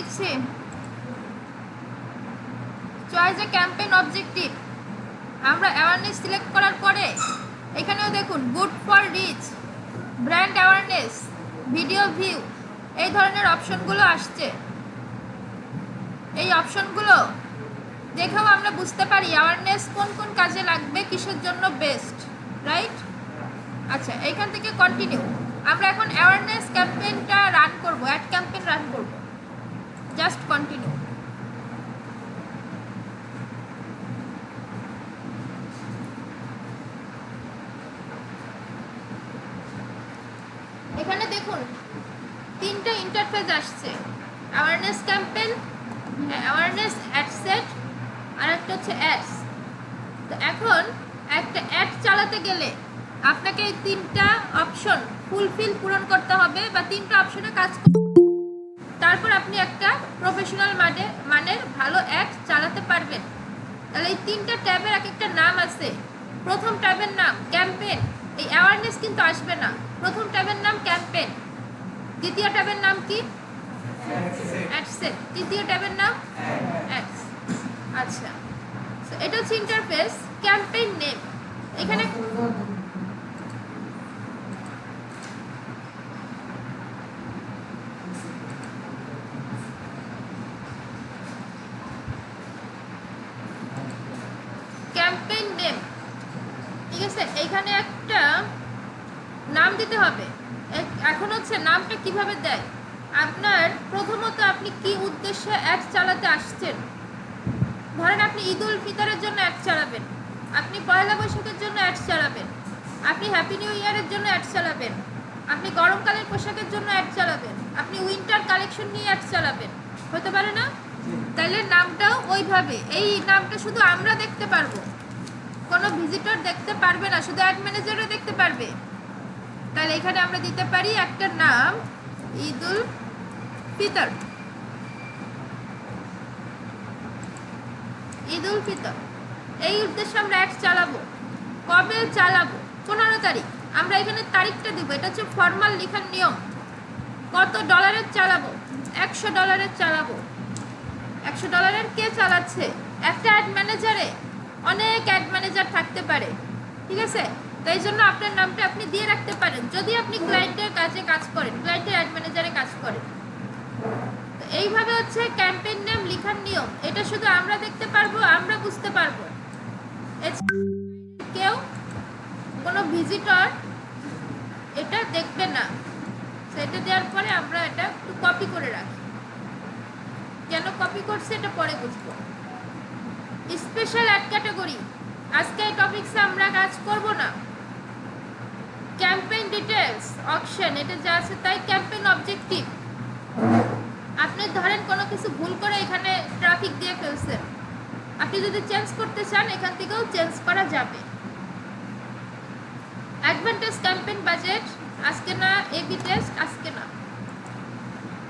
দিচ্ছি। Choice a campaign objective, আমরা awareness select করার পরে এখানেও দেখুন good for reach, brand awareness, video view, এই ধরনের অপশনগুলো আসছে। এই অপশনগুলো দেখেও আমরা বুঝতে পারি অ্যাওয়ারনেস কোন কোন কাজে লাগবে, কিসের জন্য বেস্ট, রাইট? আচ্ছা, এইখান থেকে কন্টিনিউ। আমরা এখন অ্যাওয়ারনেস ক্যাম্পেইনটা রান করব, অ্যাড ক্যাম্পেইন রান করব। Just continue. এখানে দেখুন তিনটা ইন্টারফেস আসছে, awareness campaign, awareness ad set, আর একটা হচ্ছে অ্যাডস। তো এখন একটা অ্যাড চালাতে গেলে আপনাকে এই তিনটা অপশন পূরণ করতে হবে, বা তিনটা অপশনে কাজ করতে, তারপর আপনি একটা প্রফেশনাল মানের ভালো অ্যাড চালাতে পারবেন। তাহলে এই তিনটা ট্যাবের এক একটা নাম আছে। প্রথম ট্যাবের নাম ক্যাম্পেইন, এই অ্যাওয়ারনেস কিন্তু আসবে না। প্রথম ট্যাবের নাম ক্যাম্পেইন, দ্বিতীয় ট্যাবের নাম কি? অ্যাডসেট, তৃতীয় ট্যাবের নাম অ্যাডস। আচ্ছা, এটা হচ্ছে ইন্টারফেস। ক্যাম্পেইন নেম, এখানে ক্যাম্পেইন নেম, ঠিক আছে, এইখানে একটা নাম দিতে হবে। এখন হচ্ছে নামটা কিভাবে দেয়, আপনার প্রথমত আপনি কি উদ্দেশ্যে অ্যাড চালাতে আসছেন। ধরেন আপনি ঈদ উল ফিতরের জন্য অ্যাড চালাবেন, আপনি পয়লা বৈশাখের জন্য অ্যাড চালাবেন, আপনি হ্যাপি নিউ ইয়ারের জন্য অ্যাড চালাবেন, আপনি গরমকালের পোশাকের জন্য অ্যাড চালাবেন, আপনি উইন্টার কালেকশন নিয়ে অ্যাড চালাবেন, হতে পারে না? তাইলে নামটাও ওইভাবে, এই নামটা শুধু আমরা দেখতে পারবো, কোনো ভিজিটর দেখতে পারবে না, শুধু অ্যাড ম্যানেজারও দেখতে পারবে। তাহলে এখানে আমরা দিতে পারি একটা নাম, ঈদ উল ফিতর। ঈদ উল ফিতর, এই উদ্দেশ্যে আমরা অ্যাড চালাবো। কবে চালাবো? 15 তারিখ। আমরা এখানে তারিখটা দিব, এটা হচ্ছে ফর্মাল লেখার নিয়ম। কত ডলারের চালাবো? $100 চালাবো। $100 কে চালাচ্ছে? একটা অ্যাড ম্যানেজারে অনেক অ্যাড ম্যানেজার থাকতে পারে, ঠিক আছে? তাই জন্য আপনার নামটা আপনি দিয়ে রাখতে পারেন যদি আপনি ক্লায়েন্টের কাছে কাজ করেন, ক্লায়েন্টের অ্যাড ম্যানেজারে কাজ করেন। তো এইভাবে হচ্ছে ক্যাম্পেইন নেম লেখার নিয়ম। এটা শুধু আমরা দেখতে পারবো, আমরা বুঝতে পারবো, কেউ কোনো ভিজিটর এটা দেখবে না। সেটা দেওয়ার পরে আমরা এটা একটু কপি করে রাখি। কেন কপি করছে এটা পরে বুঝবো। স্পেশাল অ্যাড ক্যাটাগরি, আজকে এই টপিকসে আমরা কাজ করব না। ক্যাম্পেইন ডিটেলস, অকশন, এটা যা আছে তাই। ক্যাম্পেইন অবজেক্টিভ, আপনি ধরেন কোনো কিছু ভুল করে এখানে ট্রাফিক দিয়ে ফেলছেন, আপনি যদি চেঞ্জ করতে চান এখান থেকেও চেঞ্জ করা যাবে। অ্যাডভান্টেজ ক্যাম্পেইন বাজেট, আজকে না। এবি টেস্ট, আজকে না।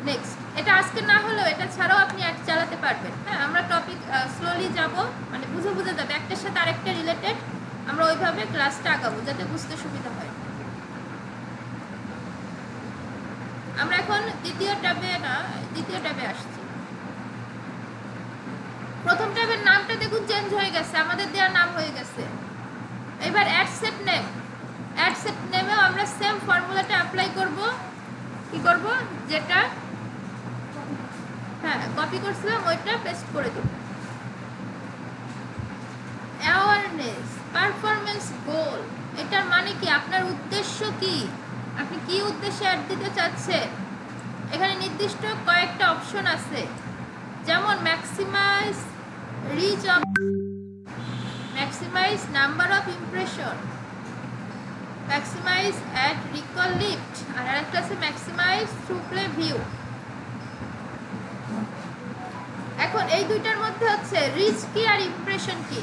নেক্সট, এটা আজকে না হলেও এটা ছাড়াও আপনি অ্যাড চালাতে পারবেন। হ্যাঁ, আমরা টপিক স্লোলি যাব, মানে বুঝে বুঝে যাবে, একটার সাথে আরেকটা রিলেটেড। আমরা ওইভাবে ক্লাসটা আগাবো যাতে বুঝতে সুবিধা হয়। আমরা এখন দ্বিতীয় ট্যাবে আসছি। প্রথম ট্যাবের নামটা দেখুন চেঞ্জ হয়ে গেছে, আমাদের দেওয়া নাম হয়ে গেছে। এবার ad set name, ad set নেমেও আমরা সেম ফর্মুলাটা অ্যাপ্লাই করব। কি করব? যেটা হ্যাঁ কপি করছিলাম ওইটা পেস্ট করে দেব। অ্যাওয়ারনেস পারফরম্যান্স গোল, এটার মানে কি? আপনার উদ্দেশ্য কি? আপনি কি উদ্দেশ্যে অ্যাড দিতে চাচ্ছেন? এখানে নির্দিষ্ট কয়েকটা অপশন আছে, যেমন maximize reach of, maximize number of impression, maximize ad recall lift, আর আরেকটা আছে ম্যাক্সিমাইজ থ্রু প্লে ভিউ। এখন এই দুইটার মধ্যে হচ্ছে রিচ কি আর ইমপ্রেশন কি?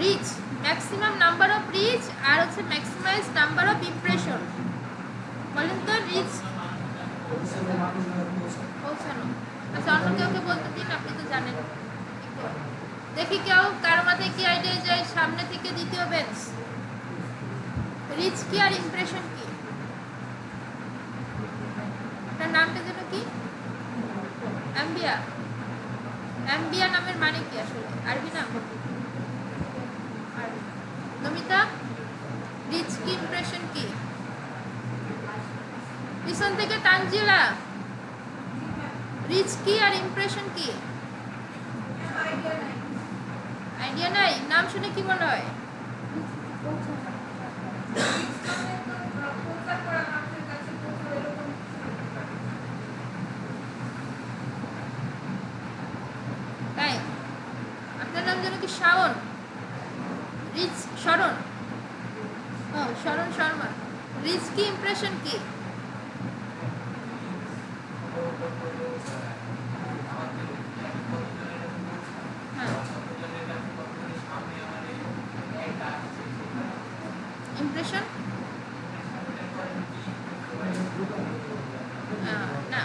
Reach, maximum number of reach, আর হচ্ছে ম্যাক্সিমাইজ নাম্বার অফ ইমপ্রেশন। বলেন তো রিচ পৌঁছানো। আচ্ছা, অন্য কেউকে বলতে দিন, আপনি তো জানেন। দেখি কেউ, কারো মাথায় কি আইডিয়া যায়? সামনে থেকে দ্বিতীয় বেঞ্চ, রিচ কি আর ইমপ্রেশন কি? তার নামটা যেন কি? অ্যাম্বিয়া, অ্যাম্বিয়া নামের মানে কি আসলে? আরবি নাম? নমিতা, রিচ কি ইমপ্রেশন কি? পিছন থেকে তানজিলা, রিচ কি আর ইমপ্রেশন কি? আইডিয়া নাই? নাম শুনে কি মনে হয়? তাই আপনার নাম যেন কি? শাওন, রিচ শরণ, শরণ শর্মা। রিচ কি ইমপ্রেশন কি? ইমপ্রেশন না।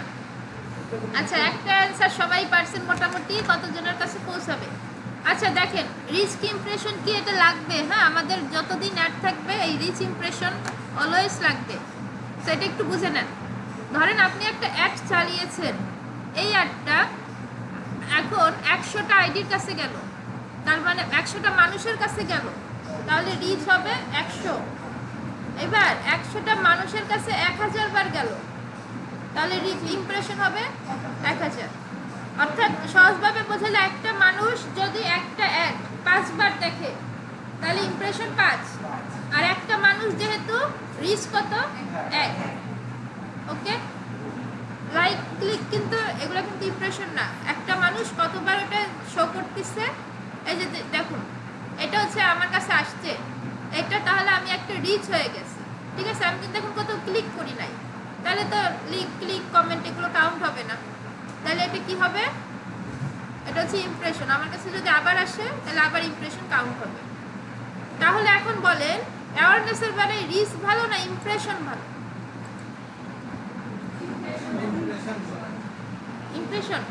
আচ্ছা, একটা অ্যান্সার সবাই পারছেন মোটামুটি। কতজনের কাছে পৌঁছাবে? আচ্ছা দেখেন, রিচ কি ইমপ্রেশন কি এটা লাগবে। হ্যাঁ, আমাদের যতদিন অ্যাড থাকবে এই রিচ ইমপ্রেশন অলওয়েজ লাগবে। তো এটা একটু বুঝে নেন। ধরেন আপনি একটা অ্যাড চালিয়েছেন, এই অ্যাডটা এখন 100টা আইডির কাছে গেল, তার মানে 100টা মানুষের কাছে গেল, তাহলে রিচ হবে 100। এবার 100টা মানুষের কাছে 1000 বার গেল, তাহলে রিচ ইমপ্রেশন হবে 1000। অর্থাৎ সহজভাবে বোঝালে একটা মানুষ যদি একটা অ্যাড 5 বার দেখে তাহলে ইমপ্রেশন 5, আর একটা মানুষ যেহেতু রিচ কত? 1। ওকে, লাইক ক্লিক কিন্তু এগুলো কিন্তু ইমপ্রেশন না। একটা মানুষ কতবার ওটা শো করতেছে, এই যে দেখুন এটা হচ্ছে আমার কাছে আসছে, এটা তাহলে আমি একটা রিচ হয়ে গেছি। ঠিক আছে, আমি কিন্তু এখন কোথাও ক্লিক করি নাই, তাহলে তো ক্লিক কমেন্ট এগুলো কাউন্ট হবে না। তাহলে এটা কি হবে? এটা হচ্ছে ইমপ্রেশন। আমার কাছে যদি আবার আসে তাহলে আবার ইমপ্রেশন কাউন্ট হবে। তাহলে এখন বলেন অ্যাওয়ারনেসের বেলায় রিচ ভালো না ইমপ্রেশন ভালো? Impression,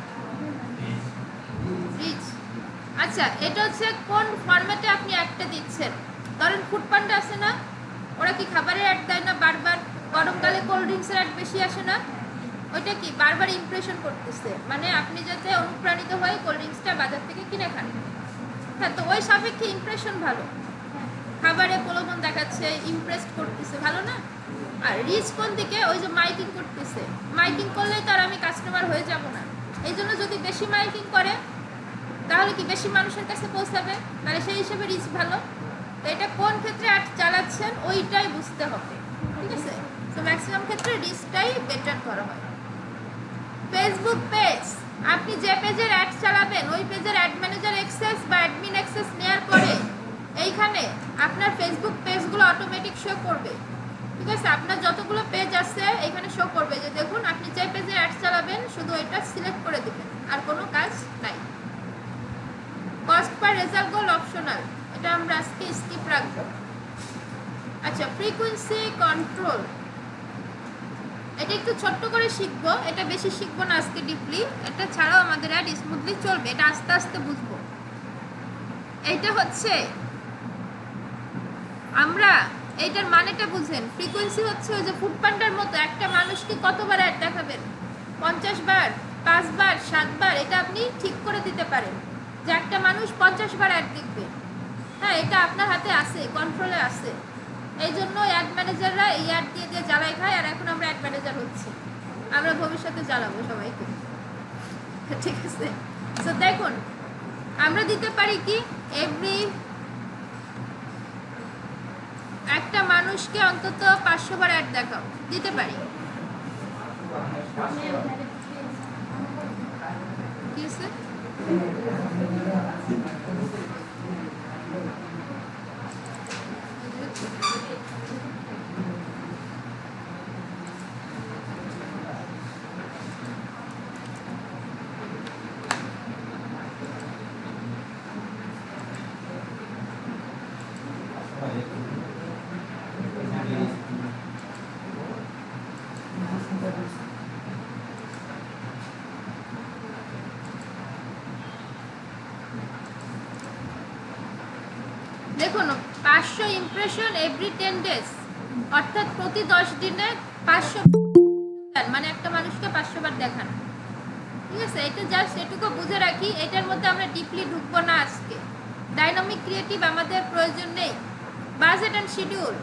reach. আচ্ছা, এটা হচ্ছে কোন ফরম্যাটে আপনি অ্যাডটা দিচ্ছেন। ধরেন ফুড পান্ডা আছে না, ওরা কি খাবারের অ্যাড দেয় না বারবার? গরমকালে কোল্ড ড্রিঙ্কসের অ্যাড বেশি আসে না? ওইটা কি বারবার ইমপ্রেশন করতেছে, মানে আপনি যাতে অনুপ্রাণিত হয়ে কোল্ড ড্রিঙ্কসটা বাজার থেকে কিনে খান। হ্যাঁ, তো ওই সাপেক্ষে ইমপ্রেশন ভালো। খাবারে প্রলোভন দেখাচ্ছে, ইমপ্রেস করতেছে, ভালো না? আর রিচ কোন দিকে? ওই যে মাইকিং করতেছে, মাইকিং করলে তার আমি কাস্টমার হয়ে যাব না। এই জন্য যদি বেশি মাইকিং করে তাহলে কি বেশি মানুষের কাছে পৌঁছাবে, তাহলে সেই হিসেবে রিচ ভালো। তো এটা কোন ক্ষেত্রে অ্যাড চালাচ্ছেন ওইটাই বুঝতে হবে। ঠিক আছে, তো ম্যাক্সিমাম ক্ষেত্রে রিচটাই বেটার করা হয়। ফেসবুক পেজ, আপনি যে পেজের অ্যাড চালাবেন ওই পেজের অ্যাড ম্যানেজার অ্যাক্সেস বা অ্যাডমিন অ্যাক্সেস নেওয়ার পরে এইখানে আপনার ফেসবুক পেজগুলো অটোমেটিক শো করবে। ঠিক আছে, আপনার যতগুলো পেজ আছে এখানে শো করবে যে দেখুন আপনি যে পেজে অ্যাড চালাবেন শুধু এটা সিলেক্ট করে দিবেন, আর কোনো কাজ নাই। কস্ট পার রেজাল্ট গোল অপশনাল, এটা আমরা আজকে স্কিপ রাখবো। আচ্ছা, ফ্রিকোয়েন্সি কন্ট্রোল, এটা একটু ছোট্ট করে শিখবো, এটা বেশি শিখবো না আজকে ডিপলি। এটা ছাড়াও আমাদের অ্যাড স্মুথলি চলবে, এটা আস্তে আস্তে বুঝবো। এইটা হচ্ছে আমরা এইটার মানেটা বুঝেন। ফ্রিকোয়েন্সি হচ্ছে ওই যে ফুড পান্ডার মতো একটা মানুষকে কতবার অ্যাড দেখাবেন, 50 বার, 5 বার, 7 বার, এটা আপনি ঠিক করে দিতে পারেন যে একটা মানুষ 50 বার অ্যাড দেখবে। হ্যাঁ, এটা আপনার হাতে আছে, কন্ট্রোলে আছে। এই জন্য অ্যাড ম্যানেজাররা এই অ্যাড দিয়ে দিয়ে জ্বালাই খায়, আর এখন আমরা অ্যাড ম্যানেজার হচ্ছি, আমরা ভবিষ্যতে জ্বালাবো সবাইকে। ঠিক আছে, তো দেখুন আমরা দিতে পারি কি এভরি একটা মানুষকে অন্তত 500 বার অ্যাড দেখাও, দিতে পারি। কি আছে? দেখুন 500 ইমপ্রেশন এভরি 10 ডেজ, অর্থাৎ প্রতি 10 দিনে 500, মানে একটা মানুষকে 500 বার দেখান। ঠিক আছে, এটা জাস্ট এটুকু বুঝে রাখি, এটার মধ্যে আমরা ডিপলি ঢুকবো না আজকে। ডাইনামিক ক্রিয়েটিভ আমাদের প্রয়োজন নেই। বাজেট অ্যান্ড শিডিউল,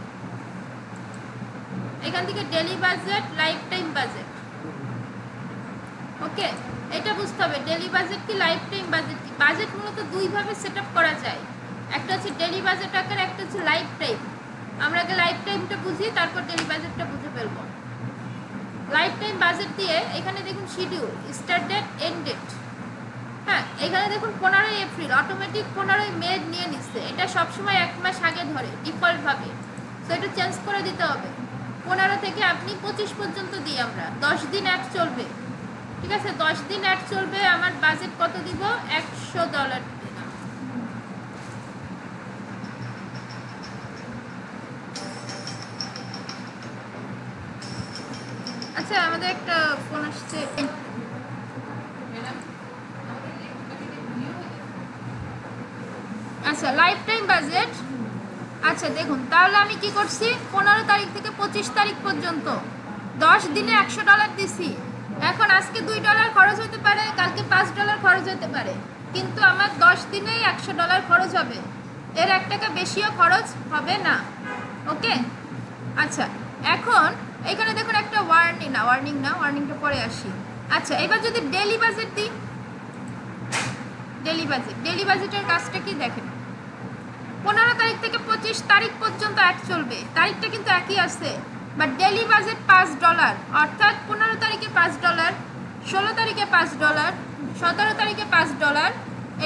এখান থেকে daily budget, lifetime budget. Okay, এটা বুঝতে হবে ডেলি বাজেট কি লাইফ টাইম বাজেট কি। বাজেট মূলত দুইভাবে সেট আপ করা যায়, একটা হচ্ছে ডেলি বাজেট আকারে, একটা হচ্ছে লাইফ টাইম। আমরা আগে লাইফ টাইমটা বুঝি, তারপর ডেলি বাজেটটা বুঝে ফেলবো। লাইফ টাইম বাজেট দিয়ে এখানে দেখুন schedule, start date, end date. হ্যাঁ, এখানে দেখুন 15ই এপ্রিল অটোমেটিক 15ই মে নিয়ে নিচ্ছে। এটা সবসময় 1 মাস আগে ধরে ডিফল্টভাবে, সো এটা চেঞ্জ করে দিতে হবে। 15 থেকে আপনি 25 পর্যন্ত দিই আমরা, 10 দিন অ্যাড চলবে। ঠিক আছে, 10 দিন অ্যাড চলবে। আমার বাজেট কত দিব? $100 দিলাম। আচ্ছা, আমাদের একটা ফোন আসছে। আচ্ছা, লাইফ টাইম বাজেট। আচ্ছা দেখুন, তাহলে আমি কি করছি, 15 তারিখ থেকে 25 তারিখ পর্যন্ত 10 দিনে $100 দিছি। এখন আজকে $2 খরচ হতে পারে, কালকে $5 খরচ হতে পারে, কিন্তু আমার 10 দিনেই $100 খরচ হবে। এর 1 টাকা বেশিও খরচ হবে না। ওকে, আচ্ছা এখন এখানে দেখুন একটা ওয়ার্নিংটা পরে আসি। আচ্ছা, এবার যদি ডেলি বাজেট দিই, ডেলি বাজেটের কাজটা কি দেখেন, 15 তারিখ থেকে 25 তারিখ পর্যন্ত অ্যাড চলবে, তারিখটা কিন্তু একই আছে, বাট ডেলি বাজেট $5, অর্থাৎ 15 তারিখে $5, 16 তারিখে $5, 17 তারিখে $5,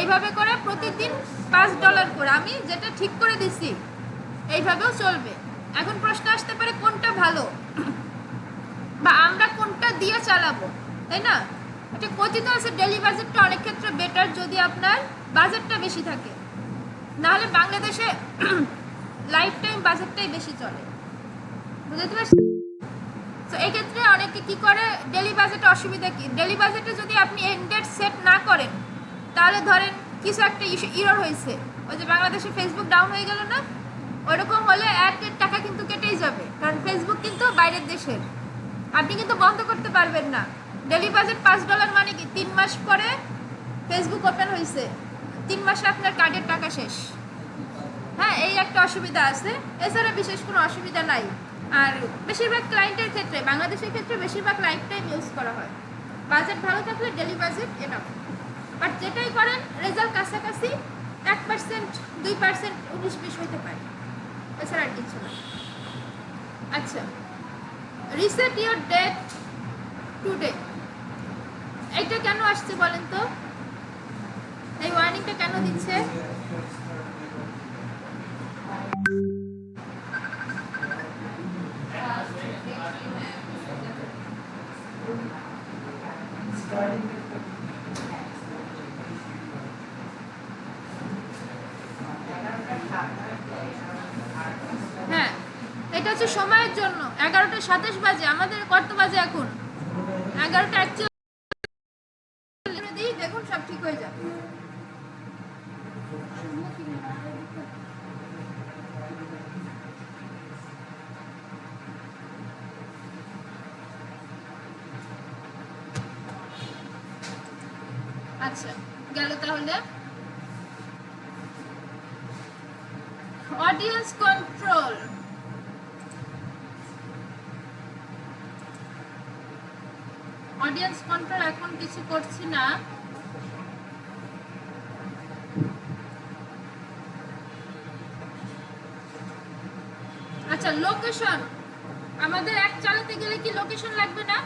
এইভাবে করে প্রতিদিন $5 করে আমি যেটা ঠিক করে দিছি এইভাবেও চলবে। এখন প্রশ্ন আসতে পারে কোনটা ভালো বা আমরা কোনটা দিয়ে চালাবো, তাই না? এটা কথিত আছে ডেলি বাজেটটা অনেক ক্ষেত্রে বেটার যদি আপনার বাজেটটা বেশি থাকে, নাহলে বাংলাদেশে লাইফ টাইম বাজেটটাই বেশি চলে, বুঝতে পারছি? তো এক্ষেত্রে অনেকে কি করে, ডেলি বাজেটে অসুবিধা কি, ডেলি বাজেটে যদি আপনি এন্ড ডেট সেট না করেন, তাহলে ধরেন কিছু একটা ইরর হয়েছে, ওই যে বাংলাদেশে ফেসবুক ডাউন হয়ে গেল না, ওইরকম হলে অ্যাডের টাকা কিন্তু কেটেই যাবে, কারণ ফেসবুক কিন্তু বাইরের দেশের, আপনি কিন্তু বন্ধ করতে পারবেন না। ডেলি বাজেট $5 মানে কি 3 মাস পরে ফেসবুক ওপেন হয়েছে, 3 মাসে আপনার কার্ডের টাকা শেষ। হ্যাঁ, এই একটা অসুবিধা আছে, এছাড়া বিশেষ কোনো অসুবিধা নাই। আর বেশিরভাগ ক্লায়েন্টের ক্ষেত্রে, বাংলাদেশের ক্ষেত্রে বেশিরভাগ লাইফ টাইম ইউজ করা হয়। বাজেট ভালো থাকলে ডেলি বাজেট এনাফ, বাট যেটাই করেন রেজাল্ট কাছাকাছি 1%, 2%, 19-20 হইতে পারে, এছাড়া আর কিছু না। আচ্ছা, রিসেট ইউর ডেট টুডে, এইটা কেন আসছে বলেন তো? এই ওয়ার্নিংটা কেন দিচ্ছে? হ্যাঁ, এটা হচ্ছে সময়ের জন্য। 11:27 বাজে, আমাদের কত বাজে এখন? 11:41। দেখুন সব ঠিক হয়ে যাবে। আচ্ছা, গেল তাহলে। অডিয়েন্স কন্ট্রোল, অডিয়েন্স কন্ট্রোল এখন কিছু করছি না। আচ্ছা, লোকেশন, আমাদের অ্যাড চালাতে গেলে কি লোকেশন লাগবে না?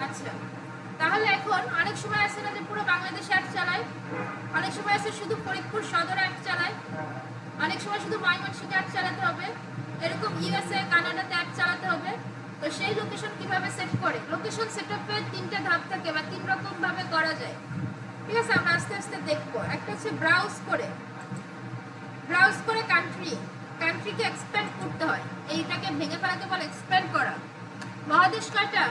আচ্ছা, তাহলে এখন অনেক সময় আছে না যে পুরো বাংলাদেশে অ্যাড চালায়, অনেক সময় আছে শুধু ফরিদপুর সদর অ্যাড চালায়, অনেক সময় শুধু ময়মনসিংহে অ্যাড চালাতে হবে, এরকম ইউএসএ কানাডাতে অ্যাড চালাতে হবে। তো সেই লোকেশন কিভাবে সেট করে, লোকেশন সেটআপে 3টে ধাপ থাকে বা 3 রকম ভাবে করা যায়। ঠিক আছে, আমরা আস্তে আস্তে দেখবো। একটা হচ্ছে ব্রাউজ করে কান্ট্রিকে এক্সপ্যান্ড করতে হয়, এইটাকে ভেঙে ফেলাকে বলে এক্সপ্যান্ড করা। মহাদেশ কয়টা?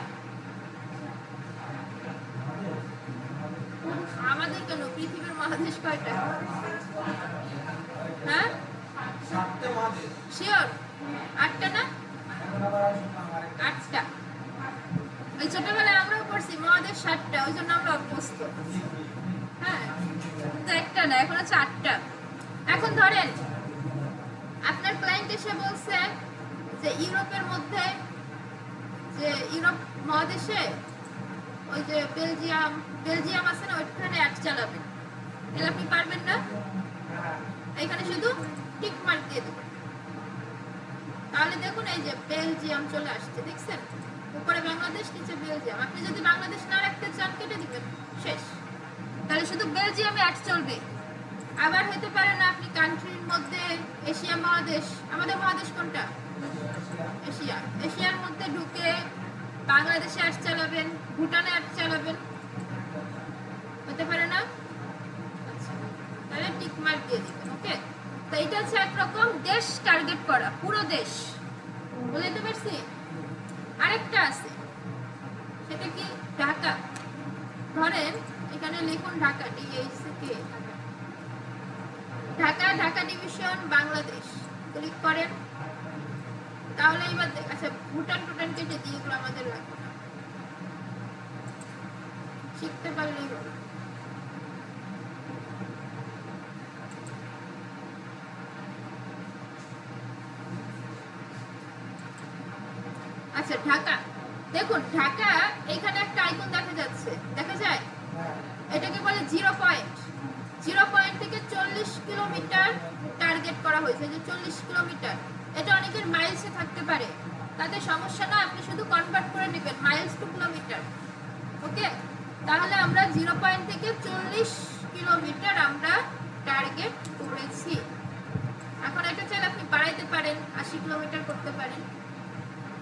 আমাদের কেন, পৃথিবীর মহাদেশ কয়টা? হ্যাঁ, শিওর 8টা না? 8টা। ওই ছোটবেলায় আমরাও পড়ছি আমাদের 7টা, ওই জন্য আমরা অভ্যস্ত। হ্যাঁ, কিন্তু একটা না, এখন হচ্ছে 8টা। এখন ধরেন আপনার ক্লায়েন্ট এসে বলছে যে ইউরোপের মধ্যে, যে ইউরোপ মহাদেশে ওই যে বেলজিয়াম আছে না, ওইখানে অ্যাড চালাবেন। তাহলে আপনি পারবেন না, এখানে শুধু টিক মার্ক দিয়ে দেবেন। তাহলে দেখুন এই যে বেলজিয়াম চলে আসছে, দেখছেন? উপরে বাংলাদেশ, নিচে বেলজিয়াম। আপনি যদি বাংলাদেশ না রাখতে চান কেটে দিবেন, শেষ। তাহলে শুধু বেলজিয়ামে অ্যাড চলবে। আবার হতে পারে না আপনি কান্ট্রির মধ্যে এশিয়া মহাদেশ, আমাদের মহাদেশ কোনটা? এশিয়া। এশিয়ার মধ্যে ঢুকে বাংলাদেশে অ্যাড চালাবেন, ভুটানে অ্যাড চালাবেন, হতে পারে না? আচ্ছা, তাহলে টিক মার্ক দিয়ে দিবেন। ওকে, তো এটা হচ্ছে একরকম দেশ টার্গেট করা, পুরো দেশ। বুঝতে পারছি? আরেকটা আছে, সেটা কি? ঢাকা। ধরেন এখানে লিখুন Dhaka, DHCK, Dhaka, Dhaka division, Bangladesh, click করেন। তাহলে এবার আচ্ছা, ভুটান টুটান কেটে দিয়ে, এগুলো আমাদের লাগবে না, শিখতে পারলেই হলো। আচ্ছা, ঢাকা, দেখুন ঢাকা, এখানে একটা আইকন দেখা যাচ্ছে, দেখা যায়? এটাকে বলে 0 পয়েন্ট। 0 পয়েন্ট থেকে 40 কিলোমিটার টার্গেট করা হয়েছে, যে 40 কিলোমিটার। এটা অনেকের মাইলসে থাকতে পারে, তাতে সমস্যা না, আপনি শুধু কনভার্ট করে নেবেন মাইলস টু কিলোমিটার। ওকে, তাহলে আমরা 0 পয়েন্ট থেকে 40 কিলোমিটার আমরা টার্গেট করেছি। এখন এটা চাইলে আপনি বাড়াইতে পারেন, 80 কিলোমিটার করতে পারেন।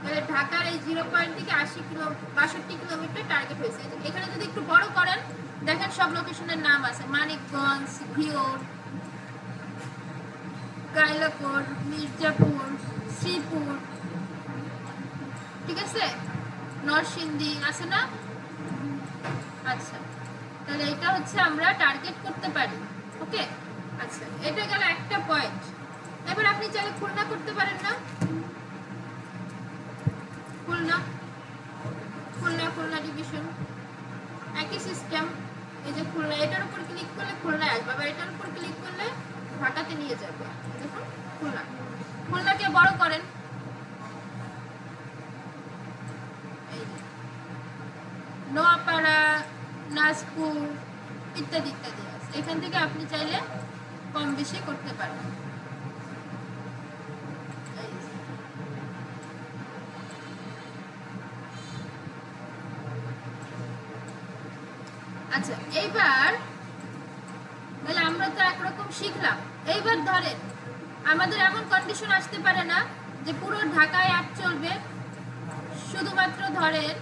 তাহলে ঢাকার এই 0 পয়েন্ট থেকে 62 কিলোমিটার টার্গেট হয়েছে। এখানে যদি একটু বড় করেন, দেখেন সব লোকেশনের নাম আছে, মানিকগঞ্জ, ঘিওর, কাইলাকোট, মির্জাপুর, শ্রীপুর, ঠিক আছে, নরসিংদী আছে না? আচ্ছা, তাহলে এটা হচ্ছে আমরা টার্গেট করতে পারি। ওকে, আচ্ছা, এটা গেল একটা পয়েন্ট। এবার আপনি চাইলে খুলনা করতে পারেন না? খুলনা, খুলনা, খুলনা ডিভিশন, একই সিস্টেম। এই যে খুলনা, এটার উপর ক্লিক করলে খুলনায় আসবে, আবার এটার উপর ক্লিক করলে ঢাকাতে নিয়ে যাবে। দেখুন খুলনা, খুলনাকে বড় করেন, নোয়াপাড়া, নাজপুর, ইত্যাদি ইত্যাদি আছে। এখান থেকে আপনি চাইলে কম বেশি করতে পারেন। আচ্ছা, এইবার তাহলে আমরা তো একরকম শিখলাম। এইবার ধরেন আমাদের এমন কন্ডিশন আসতে পারে না যে পুরো ঢাকায় অ্যাড চলবে, শুধুমাত্র ধরেন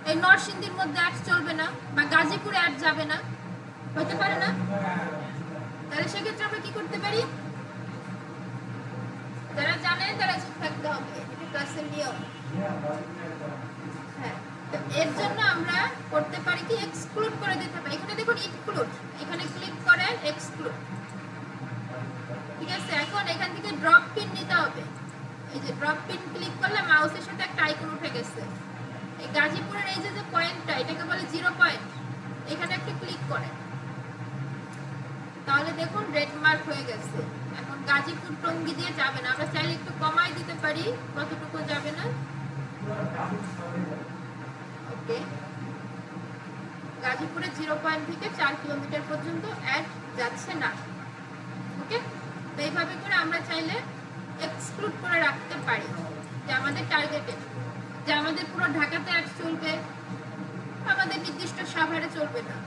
এই নরসিংদীর মধ্যে অ্যাড চলবে না, বা গাজীপুরে অ্যাড যাবে না, হতে পারে না? তাহলে সেক্ষেত্রে আমরা কি করতে পারি? যারা জানেন তারা চুপ থাকতে হবে, এটা ক্লাসের নিয়ম। হ্যাঁ, এর জন্য আমরা করতে পারি কি, এক্সক্লুড করে দিতে পারি। এখানে দেখুন ইনক্লুড, এখানে ক্লিক করেন এক্সক্লুড, ঠিক আছে? এখন এখান থেকে ড্রপ পিন নিতে হবে। এই যে ড্রপ পিন ক্লিক করলে মাউসের সাথে একটা আইকন উঠে গেছে। এই গাজীপুরের এই যে পয়েন্টটা, এটাকে বলে 0 পয়েন্ট, এখানে একটা ক্লিক করেন, তাহলে দেখুন রেড মার্ক হয়ে গেছে। এখন গাজীপুর টঙ্গী দিয়ে যাবে না, আমরা চাইলে একটু কমাই দিতে পারি, কতটুকু যাবে না। ওকে, গাজীপুরে 0 পয়েন্ট থেকে 4 কিলোমিটার পর্যন্ত অ্যাড যাচ্ছে না। ওকে, তো এইভাবে করে আমরা চাইলে এক্সক্লুড করে রাখতে পারি যে আমাদের টার্গেটে, যে আমাদের পুরো ঢাকাতে অ্যাড চলবে, আমাদের নির্দিষ্ট সাভারে চলবে না।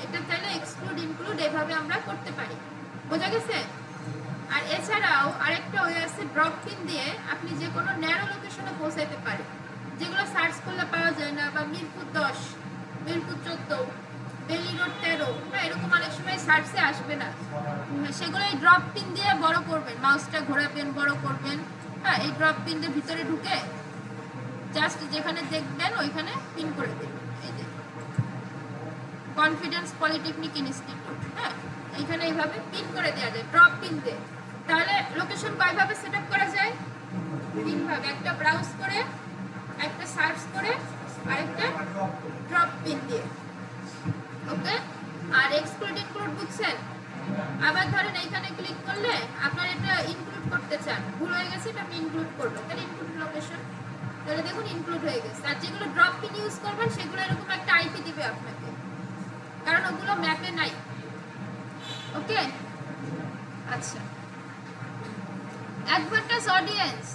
এটা চাইলে এক্সক্লুড ইনক্লুড এভাবে আমরা করতে পারি। বোঝা গেছে? আর এছাড়াও আরেকটা ওয়ে আছে, ড্রপ পিন দিয়ে আপনি যে কোনো ন্যারো লোকেশনে পৌঁছাইতে পারেন, যেগুলো সার্চ করলে পাওয়া যায় না, বা মিরপুর 10, মিরপুর 14, বেলি রোড 13, বা এরকম অনেক সময় সার্চে আসবে না, সেগুলো এই ড্রপ পিন দিয়ে বড় করবেন, মাউসটা ঘোরাবেন, বড় করবেন। হ্যাঁ, এই ড্রপ পিন দিয়ে ভিতরে ঢুকে জাস্ট যেখানে দেখবেন ওইখানে পিন করে দেবেন। এই যে কনফিডেন্স পলিটেকনিক ইনস্টিটিউট, হ্যাঁ, এইখানে এইভাবে পিন করে দেওয়া যায় ড্রপ পিন দিয়ে। তাহলে লোকেশন কয়ভাবে সেট আপ করা যায়? 3 ভাবে, একটা ব্রাউজ করে, একটা সার্চ করে, আরেকটা ড্রপ পিন দিয়ে। ওকে, আর এক্সক্লুড ইনক্লুড বুঝছেন? আবার ধরেন এইখানে ক্লিক করলে আপনার এটা ইনক্লুড করতে চান, ভুল হয়ে গেছে, এটা আপনি ইনক্লুড করবেন, তাহলে ইনক্লুড লোকেশন, তাহলে দেখুন ইনক্লুড হয়ে গেছে। আর যেগুলো ড্রপ পিন ইউজ করবেন সেগুলো এরকম একটা আইপি দিবে আপনাকে, কারণ ওগুলো ম্যাপে নাই। ওকে, আচ্ছা, অ্যাডভান্টেজ অডিয়েন্স,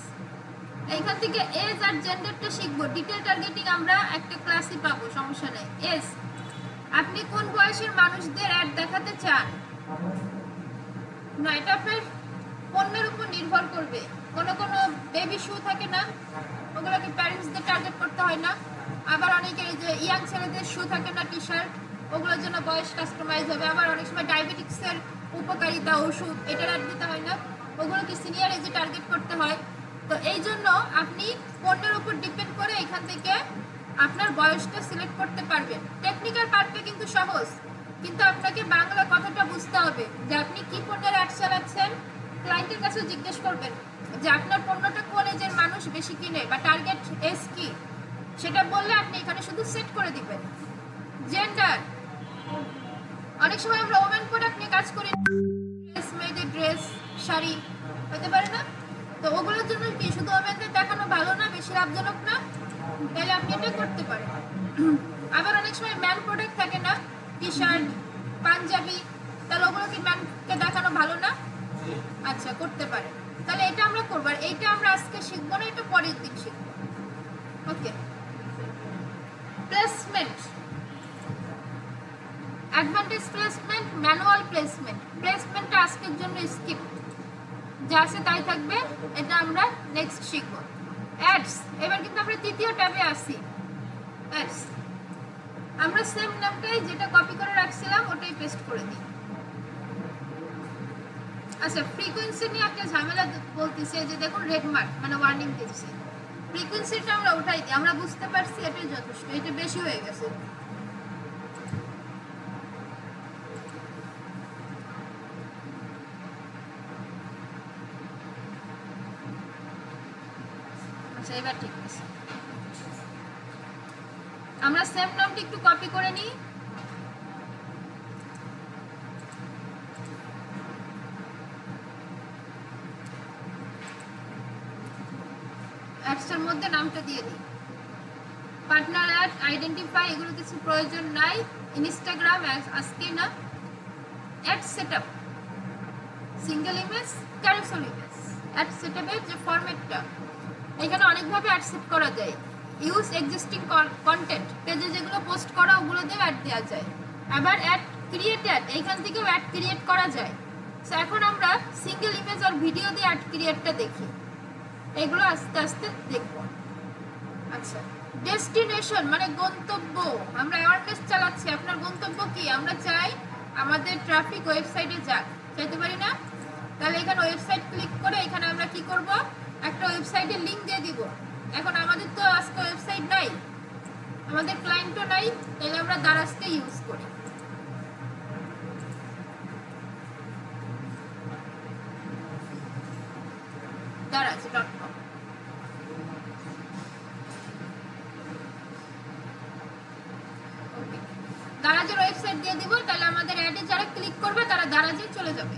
এইখান থেকে এজ আর জেন্ডারটা শিখবো। ডিটেল টার্গেটিং আমরা একটা ক্লাসই পাবো, সমস্যা নেই। এজ, আপনি কোন বয়সের মানুষদের অ্যাড দেখাতে চান না, এটা আপনার পণ্যের উপর নির্ভর করবে। কোনো কোনো বেবি শু থাকে না, ওগুলোকে প্যারেন্টসদের টার্গেট করতে হয় না। আবার অনেকের যে ইয়াং ছেলেদের শু থাকে না, টি শার্ট, ওগুলোর জন্য বয়স কাস্টমাইজ হবে। আবার অনেক সময় ডায়াবেটিক্সের উপকারিতা ওষুধ, এটার অ্যাড দিতে হয় না, ওগুলোকে সিনিয়র এজে টার্গেট করতে হয়। তো এই জন্য আপনি পণ্যের উপর ডিপেন্ড করে এখান থেকে আপনার বয়সটা সিলেক্ট করতে পারবেন। টেকনিক্যাল পার্টটা কিন্তু সহজ, কিন্তু আপনাকে বাংলা কথাটা বুঝতে হবে যে আপনি কি পণ্যের অ্যাড চালাচ্ছেন। ক্লায়েন্টের কাছে জিজ্ঞেস করবেন যে আপনার পণ্যটা কোন এজের মানুষ বেশি কিনে বা টার্গেট এজ কি, সেটা বললে আপনি এখানে শুধু সেট করে দিবেন। জেন্ডার, অনেক সময় আমরা ওমেন প্রোডাক্ট নিয়ে কাজ করি, ড্রেস, মেয়েদের ড্রেস, শাড়ি হতে পারে না, তো ওগুলোর জন্য কি শুধু ওমেনদের দেখানো ভালো না, বেশি লাভজনক না? তাহলে আপনি এটা করতে পারেন। আবার অনেক সময় ম্যান প্রোডাক্ট থাকে না, টি শার্ট, পাঞ্জাবি, তাহলে ওগুলো কি ম্যানকে দেখানো ভালো না? আচ্ছা, করতে পারেন। তাহলে এটা আমরা করবো, আর এইটা আমরা আজকে শিখবো না, এটা পরের দিন শিখবো। Okay, placement, advantage placement, manual placement. প্লেসমেন্টটা আজকের জন্য স্কিপ, যা আছে তাই থাকবে, এটা আমরা নেক্সট শিখবো। অ্যাডস, এবার কিন্তু আমরা তৃতীয় ট্যাবে আসি। অ্যাডস, আমরা সেম নামটাই যেটা কপি করে রাখছিলাম ওটাই পেস্ট করে দিই। আচ্ছা, ফ্রিকোয়েন্সি নিয়ে একটা ঝামেলা বলতেছে, যে দেখুন রেড মার্ক মানে ওয়ার্নিং দিচ্ছে। ফ্রিকোয়েন্সিটা আমরা উঠাই দিই, আমরা বুঝতে পারছি এটাই যথেষ্ট, এটা বেশি হয়ে গেছে। আচ্ছা, এবার ঠিক আছে, আমরা সেম নামটি একটু কপি করে নিই। অ্যাডসের মধ্যে নামটা দিয়ে দিই। পার্টনার অ্যাড, আইডেন্টিফাই, এগুলো কিছু প্রয়োজন নাই। ইনস্টাগ্রাম আজকে না। Ad setup, single image, carousel image. Ad সেটআপের যে ফরম্যাটটা, এখানে অনেকভাবে অ্যাড সেট করা যায়। ইউজ এক্সিস্টিং কন্টেন্ট, পেজে যেগুলো পোস্ট করা ওগুলো দিয়ে অ্যাড দেওয়া যায়। আবার অ্যাড ক্রিয়েট অ্যাড, এইখান থেকেও অ্যাড ক্রিয়েট করা যায়। সো এখন আমরা সিঙ্গেল ইমেজ আর ভিডিও দিয়ে অ্যাড ক্রিয়েটটা দেখি, এগুলো আস্তে আস্তে দেখবো। আচ্ছা, ডেস্টিনেশন মানে গন্তব্য, আমরা অ্যাওয়ারনেস চালাচ্ছি। আপনার গন্তব্য কি? আমরা চাই আমাদের ট্রাফিক ওয়েবসাইটে যাক, চাইতে পারি না? তাহলে এখানে ওয়েবসাইট ক্লিক করে এখানে আমরা কি করব, একটা ওয়েবসাইটের লিঙ্ক দিয়ে দিব। এখন আমাদের তো আজকে ওয়েবসাইট নাই, আমাদের ক্লায়েন্টও নাই, তাহলে আমরা দারাজকে ইউজ করি। daraz.com। দারাজের ওয়েবসাইট দিয়ে দিব, তাহলে আমাদের অ্যাডে যারা ক্লিক করবে তারা দারাজে চলে যাবে।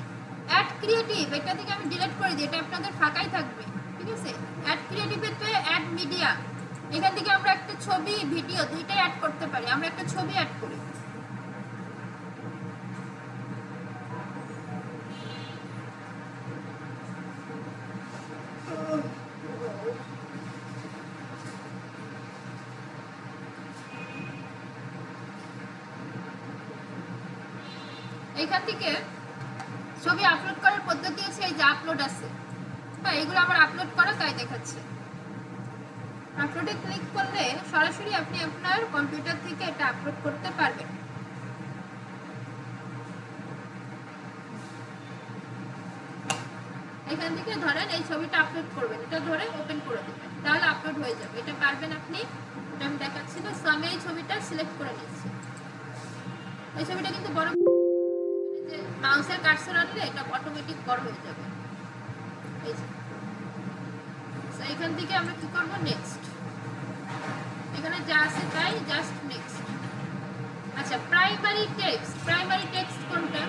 অ্যাড ক্রিয়েটিভ, এটা থেকে আমি ডিলিট করে দিই, এটা আপনাদের ফাঁকাই থাকবে, ঠিক আছে? অ্যাড ক্রিয়েটিভেতে অ্যাড মিডিয়া, এখান থেকে আমরা একটা ছবি ভিডিও দুইটাই অ্যাড করতে পারি। আমরা একটা ছবি অ্যাড করি, এইখান থেকে ছবি আপলোড করার পদ্ধতি আছে, এই যে আপলোড আছে, হ্যাঁ, এগুলো আমার আপলোড করা, তাই দেখাচ্ছে। আপলোডে ক্লিক করলে সরাসরি আপনি আপনার কম্পিউটার থেকে এটা আপলোড করতে পারবেন। এখান থেকে ধরেন এই ছবিটা আপলোড করবেন, এটা ধরে ওপেন করে দেবেন, তাহলে আপলোড হয়ে যাবে। এটা পারবেন আপনি, এটা আমি দেখাচ্ছি না। সো আমি এই ছবিটা সিলেক্ট করে নিচ্ছি। এই ছবিটা কিন্তু বড়, যে মাউসের কার্সর আনলে এটা অটোমেটিক বড় হয়ে যাবে। এই যে, সো এখান থেকে আমরা কি করব, নেক্সট। এখানে যা আছে তাই, জাস্ট নেক্সট। আচ্ছা, প্রাইমারি টেক্সট কোনটা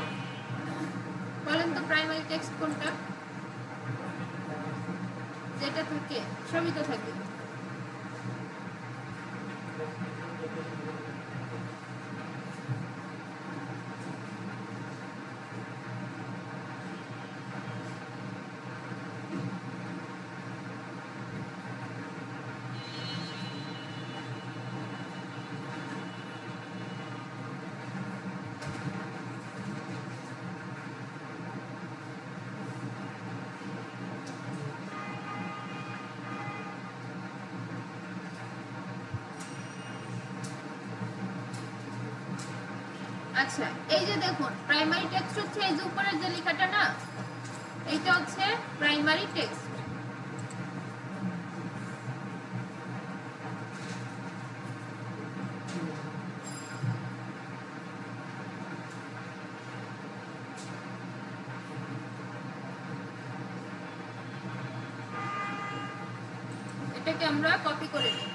বলেন তো? প্রাইমারি টেক্সট কোনটা? যেটা থাকে সবই তো থাকে। আচ্ছা, এই যে দেখুন প্রাইমারি টেক্সট হচ্ছে এই যে উপরের যে লেখাটা না, এইটা হচ্ছে প্রাইমারি টেক্সট। এটাকে আমরা কপি করে নিই।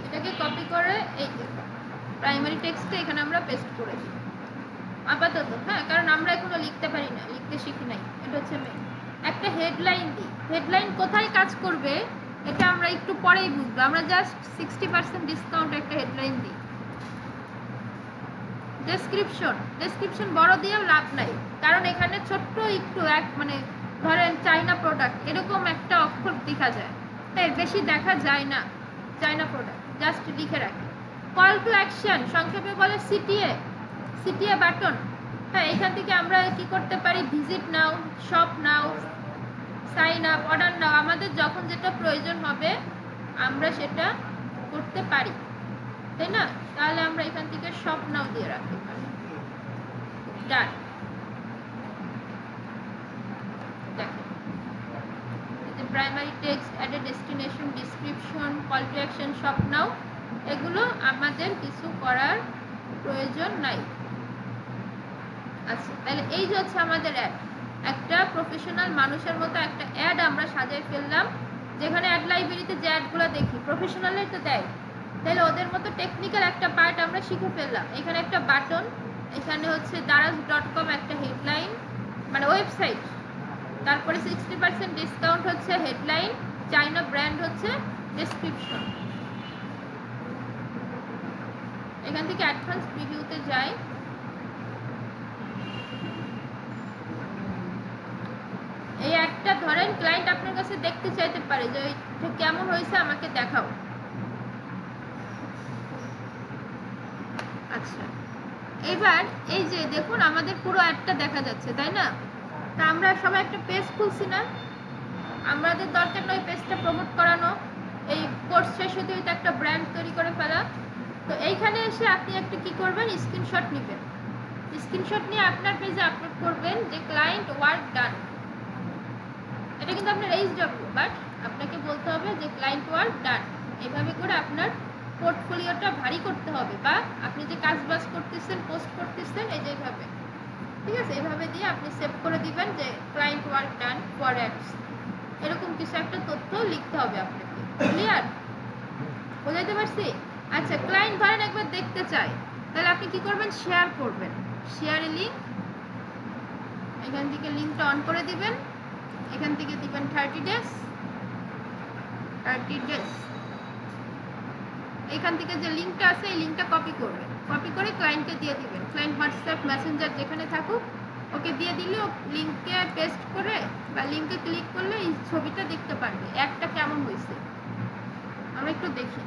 এটাকে কপি করে এই প্রাইমারি টেক্সটে এখানে আমরা পেস্ট করে দিই আপাতত। হ্যাঁ, কারণ আমরা এখনো লিখতে পারি না, লিখতে শিখি নাই। এটা হচ্ছে মেইন। একটা হেডলাইন দিই। হেডলাইন কোথায় কাজ করবে এটা আমরা একটু পরেই বুঝবো। আমরা জাস্ট 60% ডিসকাউন্ট একটা হেডলাইন দিই। ডেসক্রিপশন বড় দিয়েও লাভ নাই, কারণ এখানে ছোট্ট একটু মানে ধরেন চাইনা প্রোডাক্ট এরকম একটা অক্ষর দেখা যায়, তাই বেশি দেখা যায় না। চাইনা প্রোডাক্ট জাস্ট লিখে রাখি। কল টু অ্যাকশন সংক্ষেপে বলে সিটিএ বাটন। হ্যাঁ, এখান থেকে আমরা কি করতে পারি? Visit now, shop now, sign up, order now. আমাদের যখন যেটা প্রয়োজন হবে আমরা সেটা করতে পারি, তাই না? তাহলে আমরা এখান থেকে শপ নাও দিয়ে রাখতে পারি। ডান। দেখো, primary text, add a destination, description, call to action, shop now, এগুলো আমাদের কিছু করার প্রয়োজন নাই। আচ্ছা, তাহলে এই যে হচ্ছে আমাদের অ্যাড। একটা প্রফেশনাল মানুষের মতো একটা অ্যাড আমরা সাজিয়ে ফেললাম, যেখানে অ্যাড লাইব্রেরিতে যে অ্যাডগুলো দেখি প্রফেশনালের তো দেয়, তাহলে ওদের মতো টেকনিক্যাল একটা পার্ট আমরা শিখে ফেললাম। এখানে একটা বাটন, এখানে হচ্ছে daraz.com একটা হেডলাইন মানে ওয়েবসাইট, তারপরে 60% ডিসকাউন্ট হচ্ছে হেডলাইন, চাইনা ব্র্যান্ড হচ্ছে ডেসক্রিপশন। এখান থেকে অ্যাডভান্স প্রিভিউতে যাই। এই একটা ধরেন ক্লায়েন্ট আপনার কাছে দেখতে চাইতে পারে যে এটা কেমন হয়েছে, আমাকে দেখাও। আচ্ছা, এবার এই যে দেখুন আমাদের পুরো অ্যাডটা দেখা যাচ্ছে, তাই না? তা আমরা সবাই একটা পেজ খুলছি না? আমাদের দরকার নয় পেজটা প্রমোট করানো, এই কোর্স শেষ হতে হতে একটা ব্র্যান্ড তৈরি করে ফেলা। তো এইখানে এসে আপনি একটা কি করবেন? স্ক্রিনশট নেবেন। স্ক্রিনশট নিয়ে আপনার পেজে আপলোড করবেন যে ক্লায়েন্ট ওয়ার্ক ডান। এটা কিন্তু আপনার এইচডব্লিউ, বাট আপনাকে বলতে হবে যে ক্লায়েন্ট ওয়ার্ক ডান। এইভাবে করে আপনার পোর্টফোলিওটা ভারী করতে হবে, বা আপনি যে কাজবাজ করতেছেন, পোস্ট করতেছেন, এই যে এইভাবে, ঠিক আছে, এইভাবে দিয়ে আপনি সেভ করে দিবেন যে client work done for ads, এরকম কিছু একটা তথ্য লিখতে হবে আপনাকে। ক্লিয়ার? বোঝাইতে পারছি? আচ্ছা, ক্লায়েন্ট ধরেন একবার দেখতে চায়, তাহলে আপনি কি করবেন? শেয়ার করবেন। শেয়ারে লিঙ্ক, এখান থেকে লিঙ্কটা অন করে দিবেন, এখান থেকে দিবেন 30 ডেজ। এখান থেকে যে লিঙ্কটা আছে এই লিঙ্কটা কপি করবেন, কপি করে ক্লায়েন্টকে দিয়ে দিবেন। ক্লায়েন্ট হোয়াটসঅ্যাপ, মেসেঞ্জার যেখানে থাকুক ওকে দিয়ে দিলে লিঙ্কে পেস্ট করে বা লিঙ্কে ক্লিক করলে এই ছবিটা দেখতে পারবে অ্যাডটা কেমন হয়েছে। আমরা একটু দেখি।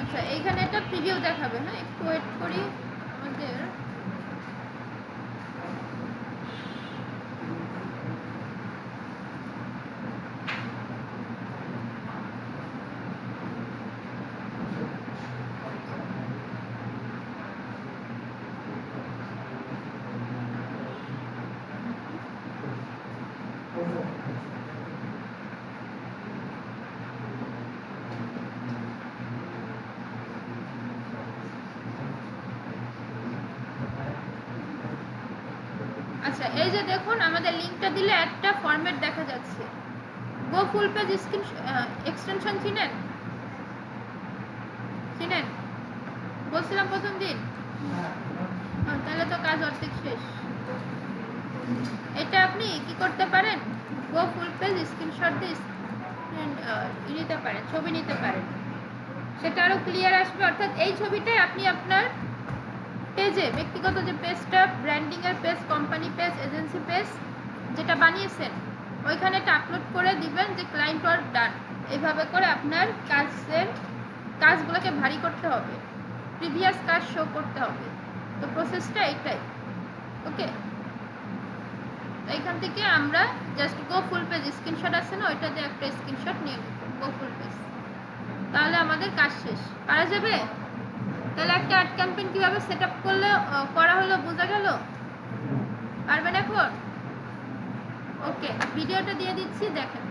আচ্ছা এইখানে একটা প্রিভিউ দেখাবে, হ্যাঁ একটু ওয়েট করি আমাদের। আচ্ছা এই যে দেখুন আমাদের লিঙ্কটা দিলে একটা ফরম্যাট দেখা যাচ্ছে। গো ফুল পেজ স্ক্রিন এক্সটেনশন চিনেন? চিনেন? বলছিলাম প্রথম দিন। তাহলে তো কাজ অর্ধেক শেষ। এটা আপনি কি করতে পারেন, গো ফুল পেজ স্ক্রিনশট দিয়ে নিতে পারেন, ছবি নিতে পারেন, সেটা আরো ক্লিয়ার আসবে। অর্থাৎ এই ছবিটাই আপনি আপনার পেজে, ব্যক্তিগত যে পেজটা, ব্র্যান্ডিং এর page, company page, agency page যেটা বানিয়েছেন ওইখানে এটা আপলোড করে দিবেন যে ক্লায়েন্ট ওয়ার্ক ডান। এইভাবে করে আপনার কাজগুলোকে ভারী করতে হবে, প্রিভিয়াস কাজ শো করতে হবে। তো প্রসেসটা এটাই। ওকে, এইখান থেকে আমরা just go full page screenshot আছে না, ওইটা দিয়ে একটা স্ক্রিনশট নিয়ে নেব, গো ফুল পেজ, তাহলে আমাদের কাজ শেষ। পারা যাবে? তাহলে একটা অ্যাড ক্যাম্পেইন কিভাবে সেটআপ করলে করা হলো বোঝা গেল? পারবেন এখন? ওকে, ভিডিওটা দিয়ে দিচ্ছি, দেখেন।